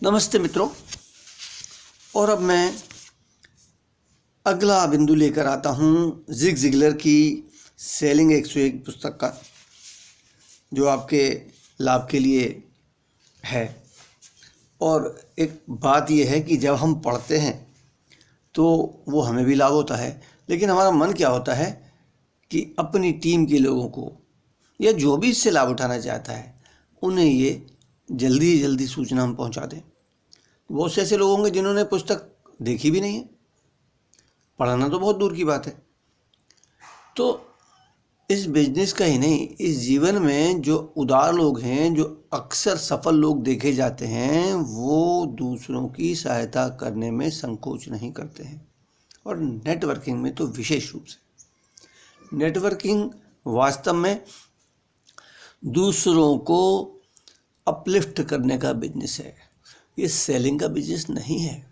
नमस्ते मित्रों। और अब मैं अगला बिंदु लेकर आता हूँ जिग जिगलर की सेलिंग 101 पुस्तक का, जो आपके लाभ के लिए है। और एक बात यह है कि जब हम पढ़ते हैं तो वो हमें भी लाभ होता है, लेकिन हमारा मन क्या होता है कि अपनी टीम के लोगों को या जो भी इससे लाभ उठाना चाहता है उन्हें ये जल्दी सूचना हम पहुंचा दें। बहुत से ऐसे लोग होंगे जिन्होंने पुस्तक देखी भी नहीं है, पढ़ना तो बहुत दूर की बात है। तो इस बिजनेस का ही नहीं, इस जीवन में जो उदार लोग हैं, जो अक्सर सफल लोग देखे जाते हैं, वो दूसरों की सहायता करने में संकोच नहीं करते हैं। और नेटवर्किंग में तो विशेष रूप से नेटवर्किंग वास्तव में दूसरों को अपलिफ्ट करने का बिजनेस है। ये सेलिंग का बिजनेस नहीं है,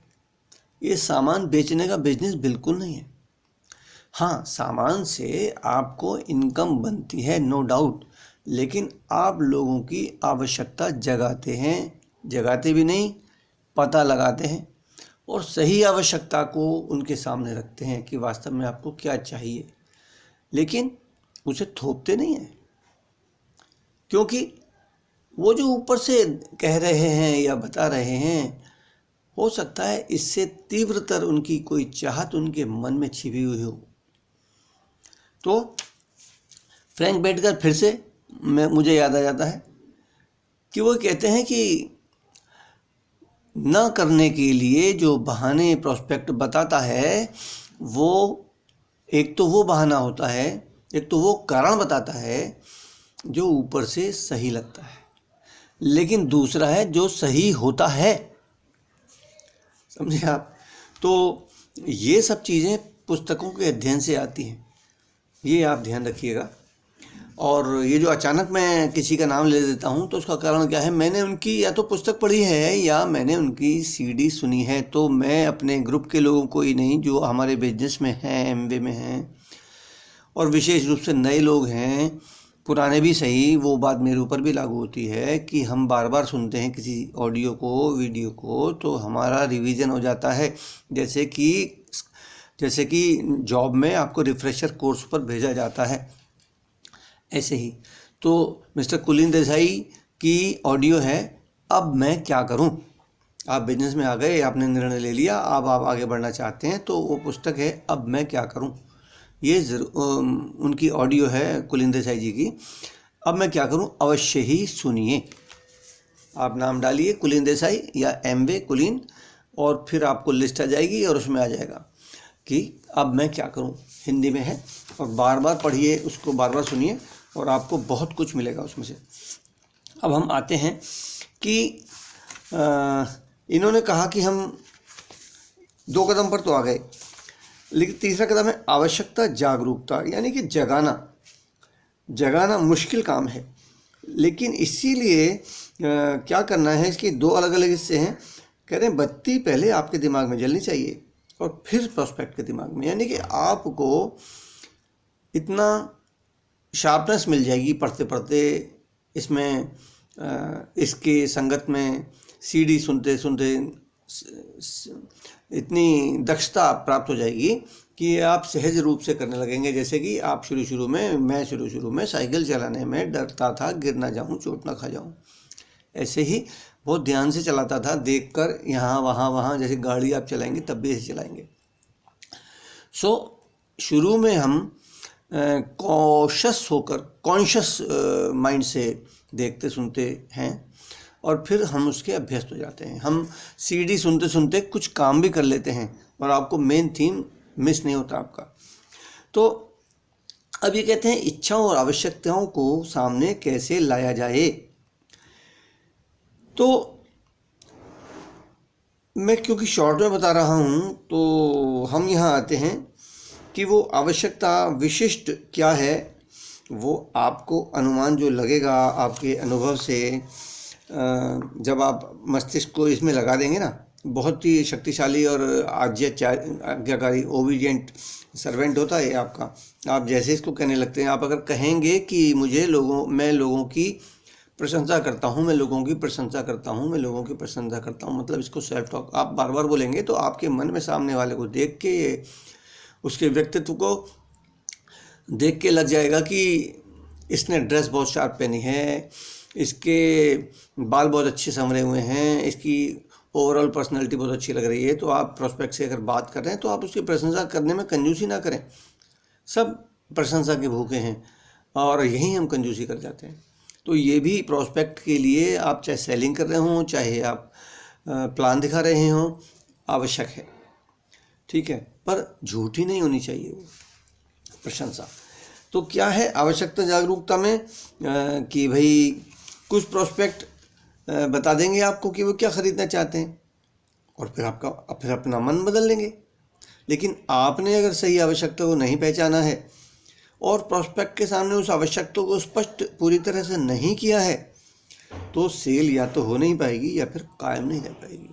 ये सामान बेचने का बिजनेस बिल्कुल नहीं है। हाँ, सामान से आपको इनकम बनती है, नो डाउट, लेकिन आप लोगों की आवश्यकता जगाते भी नहीं, पता लगाते हैं और सही आवश्यकता को उनके सामने रखते हैं कि वास्तव में आपको क्या चाहिए, लेकिन उसे थोपते नहीं हैं। क्योंकि वो जो ऊपर से कह रहे हैं या बता रहे हैं, हो सकता है इससे तीव्रतर उनकी कोई चाहत उनके मन में छिपी हुई हो। तो फ्रैंक बेटकर फिर से मुझे याद आ जाता है कि वो कहते हैं कि न करने के लिए जो बहाने प्रोस्पेक्ट बताता है, वो एक तो वो बहाना होता है, एक तो वो कारण बताता है जो ऊपर से सही लगता है, लेकिन दूसरा है जो सही होता है। समझे आप? तो ये सब चीज़ें पुस्तकों के अध्ययन से आती हैं, ये आप ध्यान रखिएगा। और ये जो अचानक मैं किसी का नाम ले देता हूँ तो उसका कारण क्या है? मैंने उनकी या तो पुस्तक पढ़ी है या मैंने उनकी सीडी सुनी है। तो मैं अपने ग्रुप के लोगों को ही नहीं, जो हमारे बिजनेस में हैं, एमवे में हैं, और विशेष रूप से नए लोग हैं, पुराने भी सही, वो बात मेरे ऊपर भी लागू होती है कि हम बार बार सुनते हैं किसी ऑडियो को, वीडियो को, तो हमारा रिवीजन हो जाता है। जैसे कि जॉब में आपको रिफ्रेशर कोर्स पर भेजा जाता है, ऐसे ही। तो मिस्टर कुलीन देसाई की ऑडियो है, अब मैं क्या करूं। आप बिजनेस में आ गए, आपने निर्णय ले लिया, अब आप आगे बढ़ना चाहते हैं, तो वो पुस्तक है अब मैं क्या करूं। ये उनकी ऑडियो है कुलीन देसाई जी की, अब मैं क्या करूं, अवश्य ही सुनिए। आप नाम डालिए कुलीन देसाई या एमवे कुलीन, और फिर आपको लिस्ट आ जाएगी और उसमें आ जाएगा कि अब मैं क्या करूं, हिंदी में है। और बार बार पढ़िए उसको, बार बार सुनिए और आपको बहुत कुछ मिलेगा उसमें से। अब हम आते हैं कि इन्होंने कहा कि हम 2 कदम पर तो आ गए, लेकिन तीसरा कदम है आवश्यकता जागरूकता, यानी कि जगाना मुश्किल काम है। लेकिन इसीलिए क्या करना है, इसके 2 अलग अलग हिस्से हैं। कह रहे हैं बत्ती पहले आपके दिमाग में जलनी चाहिए और फिर प्रोस्पेक्ट के दिमाग में, यानी कि आपको इतना शार्पनेस मिल जाएगी पढ़ते पढ़ते, इसमें इसके संगत में सीडी सुनते सुनते इतनी दक्षता प्राप्त हो जाएगी कि आप सहज रूप से करने लगेंगे। जैसे कि आप शुरू शुरू में साइकिल चलाने में डरता था, गिर ना जाऊं, चोट ना खा जाऊं, ऐसे ही बहुत ध्यान से चलाता था, देखकर यहाँ वहाँ, जैसे गाड़ी आप चलाएंगे तब भी ऐसे चलाएंगे। शुरू में हम कॉन्शियस माइंड से देखते सुनते हैं और फिर हम उसके अभ्यस्त हो जाते हैं। हम सीडी सुनते सुनते कुछ काम भी कर लेते हैं और आपको मेन थीम मिस नहीं होता आपका। तो अब ये कहते हैं इच्छाओं और आवश्यकताओं को सामने कैसे लाया जाए। तो मैं क्योंकि शॉर्ट में बता रहा हूँ, तो हम यहाँ आते हैं कि वो आवश्यकता विशिष्ट क्या है, वो आपको अनुमान जो लगेगा आपके अनुभव से, जब आप मस्तिष्क को इसमें लगा देंगे ना, बहुत ही शक्तिशाली और आज्ञाकारी ओबीडियंट सर्वेंट होता है आपका। आप जैसे इसको कहने लगते हैं, आप अगर कहेंगे कि मैं लोगों की प्रशंसा करता हूँ, मैं लोगों की प्रशंसा करता हूँ, मैं लोगों की प्रशंसा करता हूँ, मतलब इसको सेल्फ टॉक आप बार बार बोलेंगे तो आपके मन में सामने वाले को देख के, उसके व्यक्तित्व को देख के लग जाएगा कि इसने ड्रेस बहुत शार्प पहनी है, इसके बाल बहुत अच्छे संवरे हुए हैं, इसकी ओवरऑल पर्सनैलिटी बहुत अच्छी लग रही है। तो आप प्रोस्पेक्ट से अगर बात कर रहे हैं तो आप उसकी प्रशंसा करने में कंजूसी ना करें। सब प्रशंसा के भूखे हैं और यही हम कंजूसी कर जाते हैं। तो ये भी प्रोस्पेक्ट के लिए, आप चाहे सेलिंग कर रहे हों, चाहे आप प्लान दिखा रहे हों, आवश्यक है, ठीक है, पर झूठी नहीं होनी चाहिए वो प्रशंसा। तो क्या है आवश्यकता जागरूकता में कि भाई कुछ प्रोस्पेक्ट बता देंगे आपको कि वो क्या ख़रीदना चाहते हैं और फिर अपना मन बदल लेंगे। लेकिन आपने अगर सही आवश्यकता को नहीं पहचाना है और प्रोस्पेक्ट के सामने उस आवश्यकता को स्पष्ट पूरी तरह से नहीं किया है तो सेल या तो हो नहीं पाएगी या फिर कायम नहीं रह पाएगी।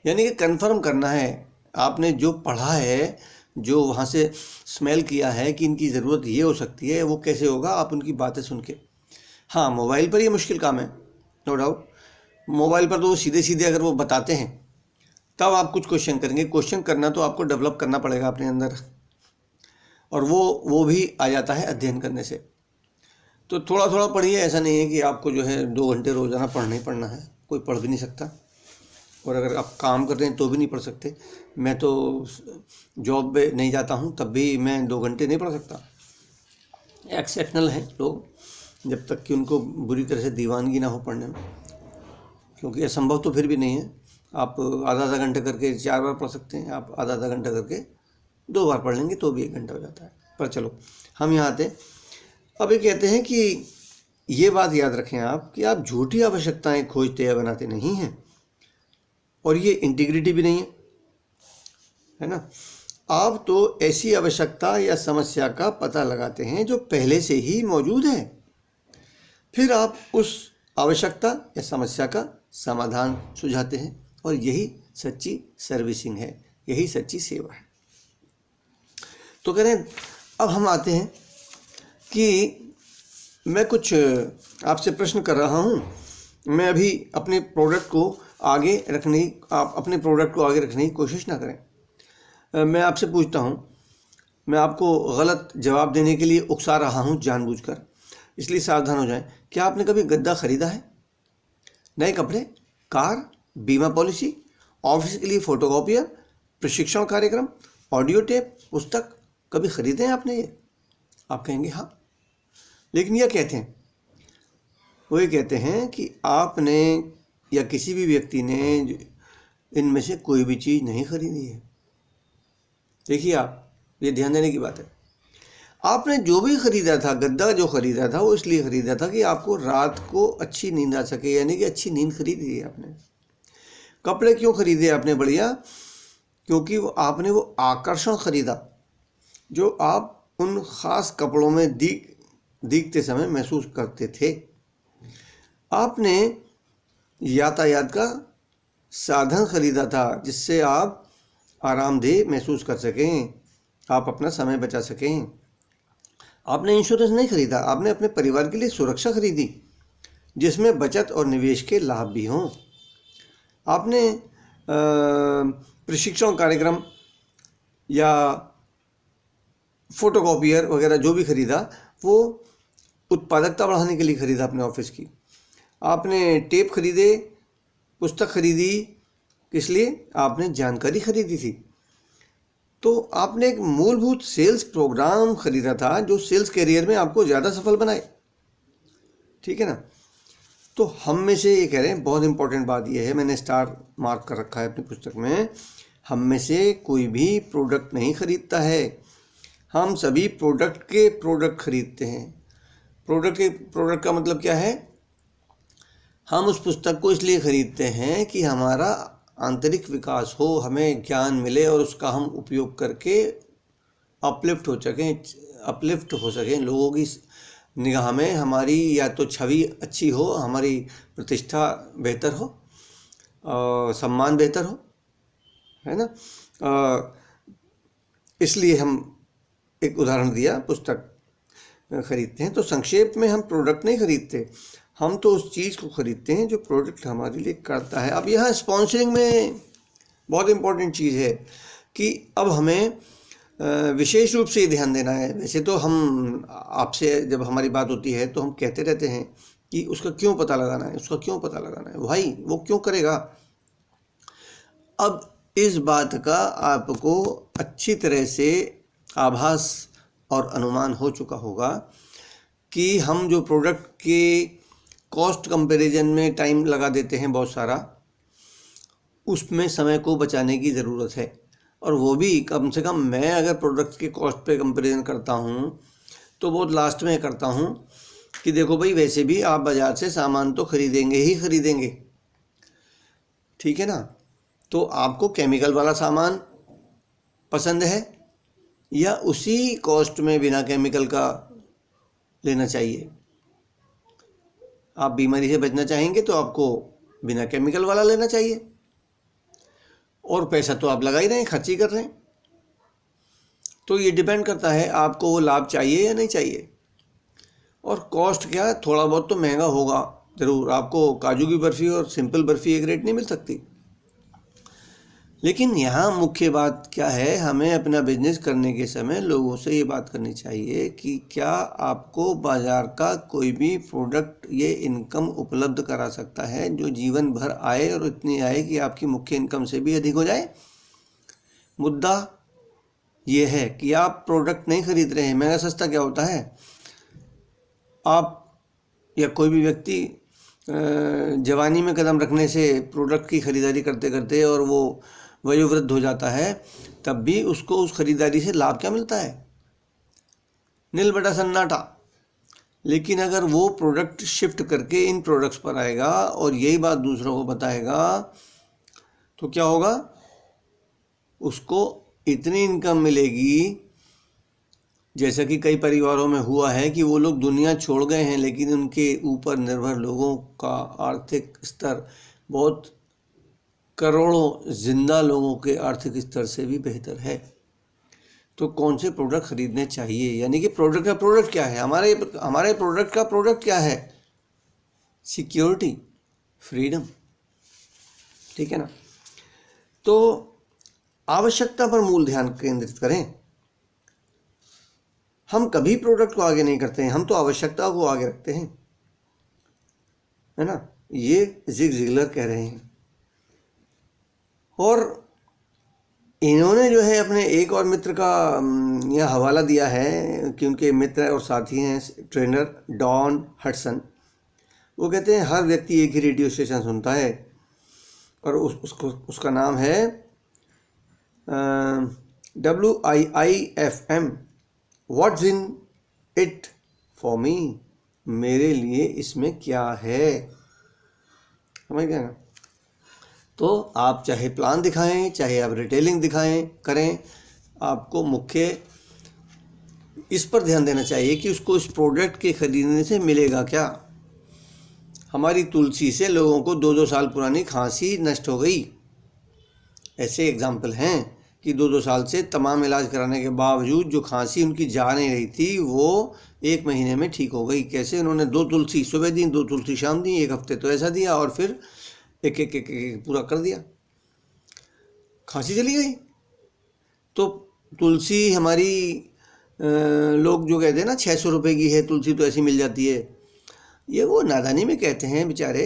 यानी कि कंफर्म करना है, आपने जो पढ़ा है, जो वहाँ से स्मेल किया है कि इनकी ज़रूरत ये हो सकती है, वो कैसे होगा, आप उनकी बातें सुन के। हाँ, मोबाइल पर ये मुश्किल काम है, नो डाउट। मोबाइल पर तो वो सीधे सीधे अगर वो बताते हैं तब आप कुछ क्वेश्चन करेंगे। क्वेश्चन करना तो आपको डेवलप करना पड़ेगा अपने अंदर, और वो भी आ जाता है अध्ययन करने से। तो थोड़ा थोड़ा पढ़िए, ऐसा नहीं है कि आपको जो है 2 घंटे रोज़ाना पढ़ना ही पढ़ना है, कोई पढ़ भी नहीं सकता। और अगर आप काम कर रहे हैं तो भी नहीं पढ़ सकते। मैं तो जॉब पे नहीं जाता हूँ तब भी मैं 2 घंटे नहीं पढ़ सकता। एक्सेप्शनल हैं लोग, जब तक कि उनको बुरी तरह से दीवानगी ना हो पढ़ने में, क्योंकि असंभव तो फिर भी नहीं है। आप आधा घंटा करके 4 बार पढ़ सकते हैं, आप आधा घंटा करके 2 बार पढ़ लेंगे तो भी 1 घंटा हो जाता है। पर चलो हम यहाँ आते हैं। अब ये कहते हैं कि ये बात याद रखें आप कि आप झूठी आवश्यकताएं खोजते या बनाते नहीं हैं, और ये इंटीग्रिटी भी नहीं है ना। आप तो ऐसी आवश्यकता या समस्या का पता लगाते हैं जो पहले से ही मौजूद है, फिर आप उस आवश्यकता या समस्या का समाधान सुझाते हैं, और यही सच्ची सर्विसिंग है, यही सच्ची सेवा है। तो कह रहे हैं, अब हम आते हैं कि मैं कुछ आपसे प्रश्न कर रहा हूँ। मैं अभी अपने प्रोडक्ट को आगे रखने की कोशिश ना करें। मैं आपसे पूछता हूँ, मैं आपको गलत जवाब देने के लिए उकसा रहा हूँ जानबूझकर, इसलिए सावधान हो जाएं। क्या आपने कभी गद्दा खरीदा है? नए कपड़े, कार, बीमा पॉलिसी, ऑफिस के लिए फोटोकॉपियर, प्रशिक्षण कार्यक्रम, ऑडियो टेप, पुस्तक कभी खरीदे हैं आपने ये? आप कहेंगे हाँ। लेकिन यह कहते हैं, वो ये कहते हैं कि आपने या किसी भी व्यक्ति ने इनमें से कोई भी चीज़ नहीं खरीदी है। देखिए, आप ये ध्यान देने की बात है। आपने जो भी खरीदा था, गद्दा जो खरीदा था, वो इसलिए खरीदा था कि आपको रात को अच्छी नींद आ सके, यानी कि अच्छी नींद खरीदी है आपने। कपड़े क्यों खरीदे आपने? बढ़िया, क्योंकि आपने वो आकर्षण खरीदा जो आप उन ख़ास कपड़ों में दिखते समय महसूस करते थे। आपने यातायात का साधन खरीदा था जिससे आप आरामदेह महसूस कर सकें, आप अपना समय बचा सकें। आपने इंश्योरेंस नहीं खरीदा, आपने अपने परिवार के लिए सुरक्षा खरीदी जिसमें बचत और निवेश के लाभ भी हों। आपने प्रशिक्षण कार्यक्रम या फोटोकॉपियर वगैरह जो भी खरीदा वो उत्पादकता बढ़ाने के लिए खरीदा अपने ऑफिस की। आपने टेप खरीदे, पुस्तक खरीदी, किस लिए? आपने जानकारी खरीदी थी। तो आपने एक मूलभूत सेल्स प्रोग्राम खरीदा था जो सेल्स करियर में आपको ज़्यादा सफल बनाए, ठीक है ना। तो हम में से ये कह रहे हैं, बहुत इंपॉर्टेंट बात ये है, मैंने स्टार मार्क कर रखा है अपनी पुस्तक में, हम में से कोई भी प्रोडक्ट नहीं खरीदता है, हम सभी प्रोडक्ट खरीदते हैं। प्रोडक्ट का मतलब क्या है? हम उस पुस्तक को इसलिए खरीदते हैं कि हमारा आंतरिक विकास हो, हमें ज्ञान मिले और उसका हम उपयोग करके अपलिफ्ट हो सकें, लोगों की निगाह में हमारी या तो छवि अच्छी हो, हमारी प्रतिष्ठा बेहतर हो, सम्मान बेहतर हो, है ना। इसलिए हम एक उदाहरण दिया, पुस्तक खरीदते हैं। तो संक्षेप में हम प्रोडक्ट नहीं खरीदते, हम तो उस चीज़ को खरीदते हैं जो प्रोडक्ट हमारे लिए करता है। अब यहाँ स्पॉन्सरिंग में बहुत इम्पोर्टेंट चीज़ है कि अब हमें विशेष रूप से ये ध्यान देना है। वैसे तो हम आपसे जब हमारी बात होती है तो हम कहते रहते हैं कि उसका क्यों पता लगाना है, उसका क्यों पता लगाना है, भाई वो क्यों करेगा। अब इस बात का आपको अच्छी तरह से आभास और अनुमान हो चुका होगा कि हम जो प्रोडक्ट के कॉस्ट कंपैरिजन में टाइम लगा देते हैं बहुत सारा, उसमें समय को बचाने की ज़रूरत है। और वो भी कम से कम मैं अगर प्रोडक्ट के कॉस्ट पे कंपैरिजन करता हूँ तो बहुत लास्ट में करता हूँ कि देखो भाई, वैसे भी आप बाज़ार से सामान तो खरीदेंगे ही खरीदेंगे, ठीक है ना। तो आपको केमिकल वाला सामान पसंद है या उसी कॉस्ट में बिना केमिकल का लेना चाहिए। आप बीमारी से बचना चाहेंगे तो आपको बिना केमिकल वाला लेना चाहिए, और पैसा तो आप लगा ही रहे हैं, खर्च ही कर रहे हैं। तो ये डिपेंड करता है आपको वो लाभ चाहिए या नहीं चाहिए। और कॉस्ट क्या है, थोड़ा बहुत तो महंगा होगा ज़रूर। आपको काजू की बर्फ़ी और सिंपल बर्फ़ी एक रेट नहीं मिल सकती। लेकिन यहाँ मुख्य बात क्या है, हमें अपना बिजनेस करने के समय लोगों से ये बात करनी चाहिए कि क्या आपको बाज़ार का कोई भी प्रोडक्ट ये इनकम उपलब्ध करा सकता है जो जीवन भर आए और इतनी आए कि आपकी मुख्य इनकम से भी अधिक हो जाए। मुद्दा ये है कि आप प्रोडक्ट नहीं खरीद रहे हैं। महंगा सस्ता क्या होता है, आप या कोई भी व्यक्ति जवानी में कदम रखने से प्रोडक्ट की खरीदारी करते करते और वो वयोवृद्ध हो जाता है, तब भी उसको उस खरीदारी से लाभ क्या मिलता है, नील बटा सन्नाटा। लेकिन अगर वो प्रोडक्ट शिफ्ट करके इन प्रोडक्ट्स पर आएगा और यही बात दूसरों को बताएगा तो क्या होगा, उसको इतनी इनकम मिलेगी। जैसा कि कई परिवारों में हुआ है कि वो लोग दुनिया छोड़ गए हैं लेकिन उनके ऊपर निर्भर लोगों का आर्थिक स्तर बहुत करोड़ों जिंदा लोगों के आर्थिक स्तर से भी बेहतर है। तो कौन से प्रोडक्ट खरीदने चाहिए, यानी कि प्रोडक्ट का प्रोडक्ट क्या है, हमारे प्रोडक्ट का प्रोडक्ट क्या है, सिक्योरिटी, फ्रीडम, ठीक है ना। तो आवश्यकता पर मूल ध्यान केंद्रित करें। हम कभी प्रोडक्ट को आगे नहीं करते हैं, हम तो आवश्यकता को आगे रखते हैं, है ना। ये जिग जिगलर कह रहे हैं। और इन्होंने जो है अपने एक और मित्र का यह हवाला दिया है कि उनके मित्र और साथी हैं ट्रेनर डॉन हडसन। वो कहते हैं हर व्यक्ति एक ही रेडियो स्टेशन सुनता है और उसका नाम है WIIFM, what's in it for me, मेरे लिए इसमें क्या है, समझ गए ना। तो आप चाहे प्लान दिखाएं, चाहे आप रिटेलिंग दिखाएं करें, आपको मुख्य इस पर ध्यान देना चाहिए कि उसको इस प्रोडक्ट के खरीदने से मिलेगा क्या। हमारी तुलसी से लोगों को 2-2 साल पुरानी खांसी नष्ट हो गई। ऐसे एग्जाम्पल हैं कि 2-2 साल से तमाम इलाज कराने के बावजूद जो खांसी उनकी जा नहीं रही थी वो 1 महीने में ठीक हो गई। कैसे, उन्होंने 2 तुलसी सुबह दी, 2 तुलसी शाम दी, 1 हफ्ते तो ऐसा दिया और फिर एक पूरा कर दिया, खांसी चली गई। तो तुलसी हमारी लोग जो कहते हैं ना 600 रुपये की है तुलसी तो ऐसी मिल जाती है, ये वो नादानी में कहते हैं बेचारे।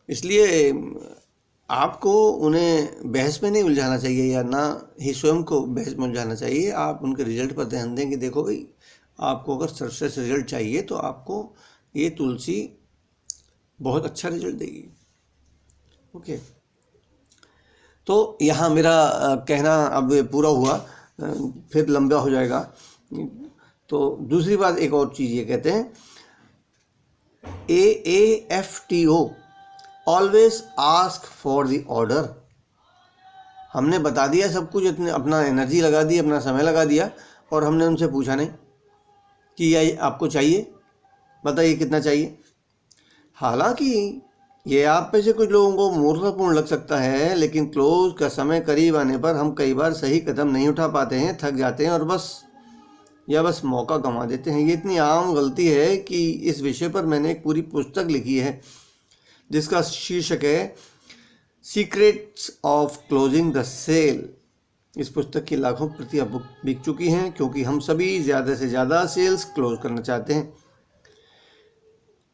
इसलिए आपको उन्हें बहस में नहीं उलझाना चाहिए या ना ही स्वयं को बहस में उलझाना चाहिए। आप उनके रिजल्ट पर ध्यान दें कि देखो भाई, आपको अगर सक्सेस रिजल्ट चाहिए तो आपको ये तुलसी बहुत अच्छा रिजल्ट देगी। ओके, तो यहाँ मेरा कहना अब पूरा हुआ, फिर लंबा हो जाएगा। तो दूसरी बात एक और चीज़ ये कहते हैं, AAFTO always ask for the order. हमने बता दिया सब कुछ, इतने अपना एनर्जी लगा दी, अपना समय लगा दिया और हमने उनसे पूछा नहीं कि ये आपको चाहिए, बताइए कितना चाहिए। हालांकि ये आप में से कुछ लोगों को मूर्खतापूर्ण लग सकता है, लेकिन क्लोज का समय करीब आने पर हम कई बार सही कदम नहीं उठा पाते हैं, थक जाते हैं और बस या बस मौका गंवा देते हैं। ये इतनी आम गलती है कि इस विषय पर मैंने एक पूरी पुस्तक लिखी है जिसका शीर्षक है secrets of closing the sale. इस पुस्तक की लाखों प्रतियां बिक चुकी हैं क्योंकि हम सभी ज़्यादा से ज़्यादा सेल्स क्लोज करना चाहते हैं।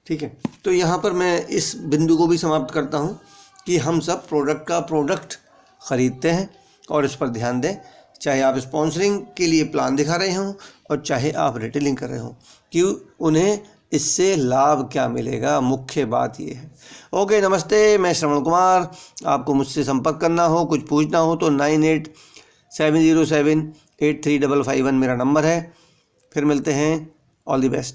ठीक है, तो यहाँ पर मैं इस बिंदु को भी समाप्त करता हूँ कि हम सब प्रोडक्ट ख़रीदते हैं और इस पर ध्यान दें, चाहे आप स्पॉन्सरिंग के लिए प्लान दिखा रहे हों और चाहे आप रिटेलिंग कर रहे हों, कि उन्हें इससे लाभ क्या मिलेगा, मुख्य बात ये है। ओके, नमस्ते, मैं श्रवण कुमार। आपको मुझसे संपर्क करना हो, कुछ पूछना हो तो 9870783551 मेरा नंबर है। फिर मिलते हैं। All the best.